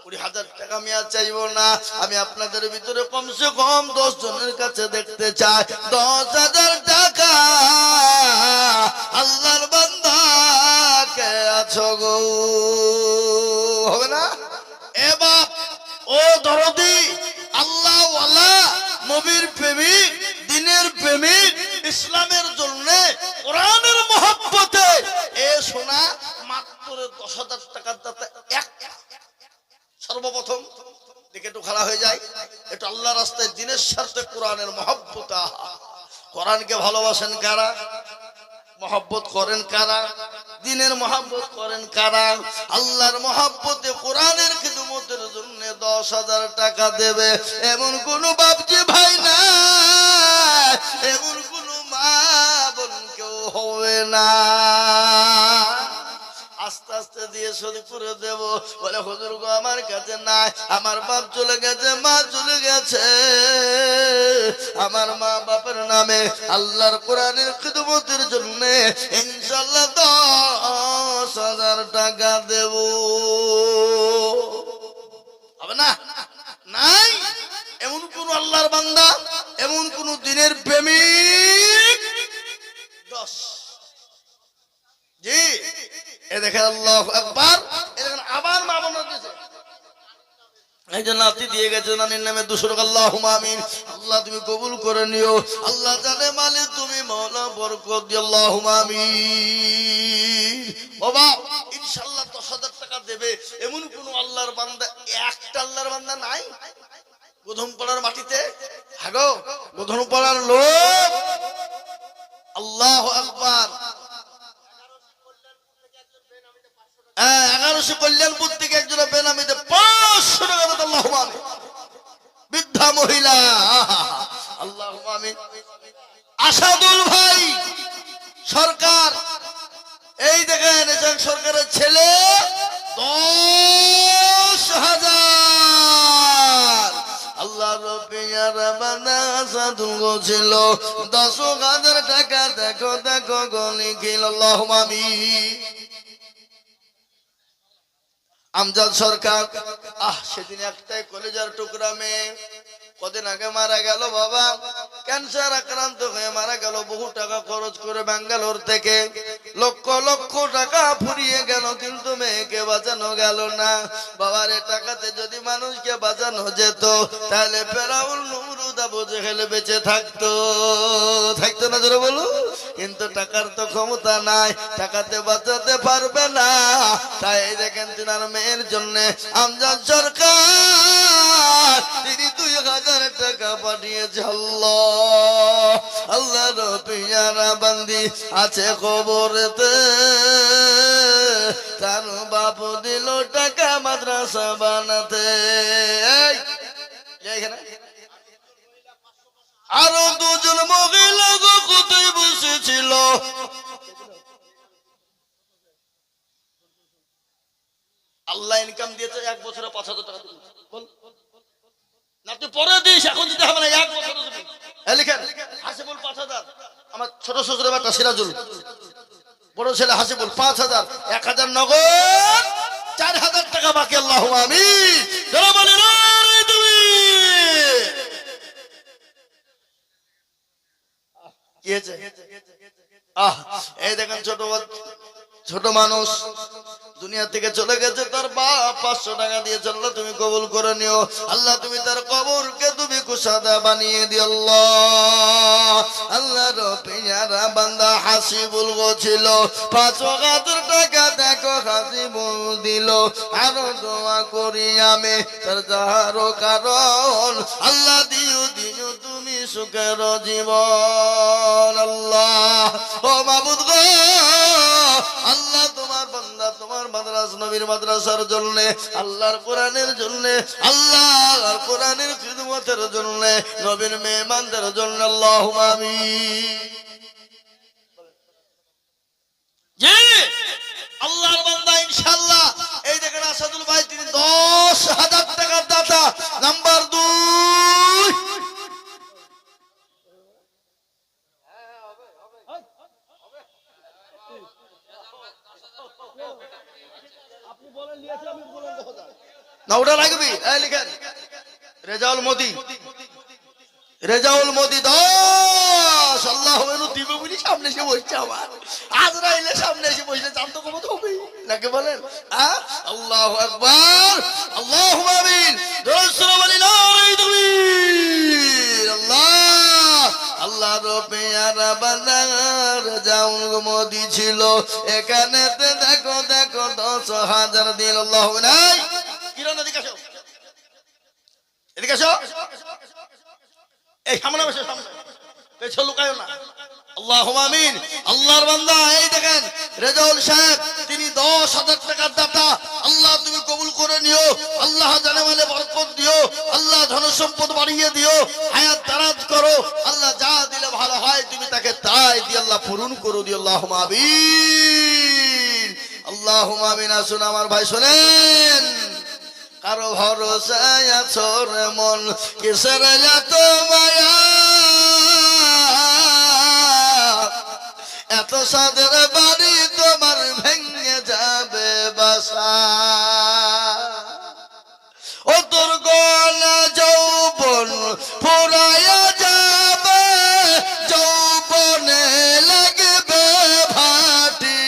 20,000 টাকা আমি আর চাইবো না। আমি আপনাদের ভিতরে কমসে কম 10 জনের কাছে দেখতে চাই 10,000 টাকা আল্লাহর বান্দা কে আছো গো? হবে না? এ বাপ ও দরদি আল্লাহ ওয়ালা নবীর প্রেমিক দ্বীনের প্রেমিক ইসলামের জন্য কোরআনের মহব্বতে এ সোনা মাত্র 10,000 টাকার দাতা এক। সর্বপ্রথম দিকে একটু খাড়া হয়ে যায়, একটু আল্লাহ রাস্তায় দ্বীনের স্বার্থে কোরআনের মহব্বত। কোরআনকে ভালোবাসেন কারা? মহব্বত করেন কারা? দ্বীনের মহব্বত করেন কারা? আল্লাহর মহব্বতে কোরআনের খিদমতের জন্য 10,000 টাকা দেবে এমন কোন বাপজি ভাই না, এমন কোন মা বোন কেউ হবে না। আস্তে আস্তে দিয়ে শোধ করে দেব। বলে হুজুর গো আমার কাছে নাই, আমার বাপ চলে গেছে, মা চলে গেছে, আমার মা বাপের নামে আল্লাহর কোরআনের খিদমতের জন্য ইনশাআল্লাহ 10,000 টাকা দেব। হবে না? নাই এমন কোন আল্লাহর বান্দা, এমন কোন দিনের প্রেমিক 10 জি এ দেখেন আল্লাহু আকবার। এ দেখেন আবার মা বোন দিয়েছে, এই যে নাতি দিয়ে গেছে নানির নামে 200 টাকা। আল্লাহুম্মা আমিন। আল্লাহ তুমি কবুল করে নিও। আল্লাহ জানে মালিক তুমি মাওলা বরকত দিও। আল্লাহুম্মা আমিন। বাবা ইনশাআল্লাহ 10,000 টাকা দেবে এমন কোন আল্লাহর বান্দা, একটা আল্লাহর বান্দা নাই গোধনপাড়ার মাটিতে? হাগো গোধনপাড়ার লোক, আল্লাহু আকবার। 1100 কল্যাণপুর থেকে একজন বেনামিতে 500 টাকা দেন। আল্লাহুম্মা আমিন। বৃদ্ধা মহিলা, আল্লাহুম্মা আমিন। আসাদুল ভাই সরকার, এই দেখেন সরকারের ছেলে 10,000। আল্লাহ রবিয়ার বানা আসাদুল গো ছিল 10,000 টাকা। দেখো দেখো গলি গিল। আল্লাহুম্মা আমিন। আমজাদ সরকার, সেদিন একটাই কলেজার টুকরা মেয়ে, কদিন আগে মারা গেল বাবা, ক্যান্সার আক্রান্ত হয়ে মারা গেল। বহু টাকা খরচ করে ব্যাঙ্গালোর থেকে লক্ষ লক্ষ টাকা ফুরিয়ে গেল, কিন্তু মেয়েকে বাঁচানো গেল না। বাবার এ টাকাতে যদি মানুষকে বাঁচানো যেত তাহলে ফেরাউন নমরুদ আবু জেহেল বেঁচে থাকতো, থাকতো না জোরে বলো? কিন্তু টাকার তো ক্ষমতা নাই, টাকাতে বাঁচাতে পারবে না। তাই দেখেন তিনার মেয়ের জন্য আমজাদ সরকার তিনি 2,000 টাকা পাঠিয়েছে। আল্লাহ আল্লাহ রবিয়ারা বান্দি আছে খবরেতে, তার বাপ দিল টাকা মাদ্রাসা বানাতে। এইখানে আরো 2 জন মহিলা কোথায় বসেছিল, আল্লাহ ইনকাম দিয়েছে 1 বছরে 5,000 টাকা দিল। বল না তুই পরে দিস, এখন দিতে হবে না, 1 বছরে দিবি। লিখেন হাসিবুল 5,000, আমার ছোট শ্বশুরের বাচ্চা সিরাজুল, বড় ছেলে হাসিবুল 5,000, 1,000 নগদ, 4,000 টাকা বাকি। আল্লাহুম্মা আমিন। যারা বলে না তুমি কি হয়েছে? এই দেখেন ছোট মানুষ দুনিয়া থেকে চলে গেছে, তার বাপ 500 টাকা দিয়েছে। আল্লাহ তুমি কবুল করে নিও। আল্লাহ তুমি তার কবরকে তুমি কুশাদা বানিয়ে দিও। আল্লাহ আল্লাহ রবিয়ারা বান্দা হাসিবুল গো ছিল 5,000 টাকা। দেখো হাসিবুল দিল। আরো দোয়া করি আমি তার যাহারো কারণ, আল্লাহ দিও দিও তুমি সুখের জীবন। আল্লাহ ও মাবুদ গো, আল্লাহ তোমার বান্দা তোমার মাদ্রাসা নবীর মাদ্রাসার জন্য, আল্লাহর কোরআনের জন্য, আল্লাহর কোরআনের খিদমতের জন্য, নবীর মেহমানদের জন্য আল্লাহুম্মা আমিন। জি আল্লাহর বান্দা ইনশাআল্লাহ। এই দেখেন আসাদুল ভাই তিনি 10,000 টাকার দাতা। নাম্বার 2 না ওটা লাগবে। লিখেন রেজাউল মোদি, রেজাউল মোদি 10। আল্লাহ দিবে বলি সামনে এসে বসছে, আমার আজরাইলের সামনে এসে বসলে জানতো কত হবে নাকি বলেন? আল্লাহু আকবার। আল্লাহুম্মা আমিন। আল্লাহ রবিয়ারা বান্দার রেজাউল মোদি ছিল এখানে। দেখো দেখো 10,000 দিল। আল্লাহুম্মা নাই কিরণ এদিকে আসো, এদিকে আসো, এই সামনে বসে, সামনে পেছনে লুকায়ো না। আল্লাহুম্মা আমিন। আল্লাহর বান্দা এই দেখেন রেজাউল সাহেব তিনি 10,000 টাকার দাতা। আল্লাহ তুমি কবুল করে নিও। আল্লাহ জানে মালে বরকত দিও। আল্লাহ ধন সম্পদ বাড়িয়ে দিও, হায়াত দারাজ করো। আল্লাহ যা দিলে ভালো হয় তুমি তাকে তাই দিয়ে আল্লাহ পূরণ করো দিও। আল্লাহুম্মা আমিন। আল্লাহুম্মা আমিন। আসুন আমার ভাই শোনেন, কারো ভরসায় আছো রে মন, কিসের এত মায়া, এত সাদের বাড়ি তোমার ভেঙে যাবে বাসা। ও তোর গলা যৌবন ফুরায়া যাবে, যৌবনে লাগবে ভাটি,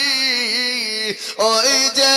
ওই যে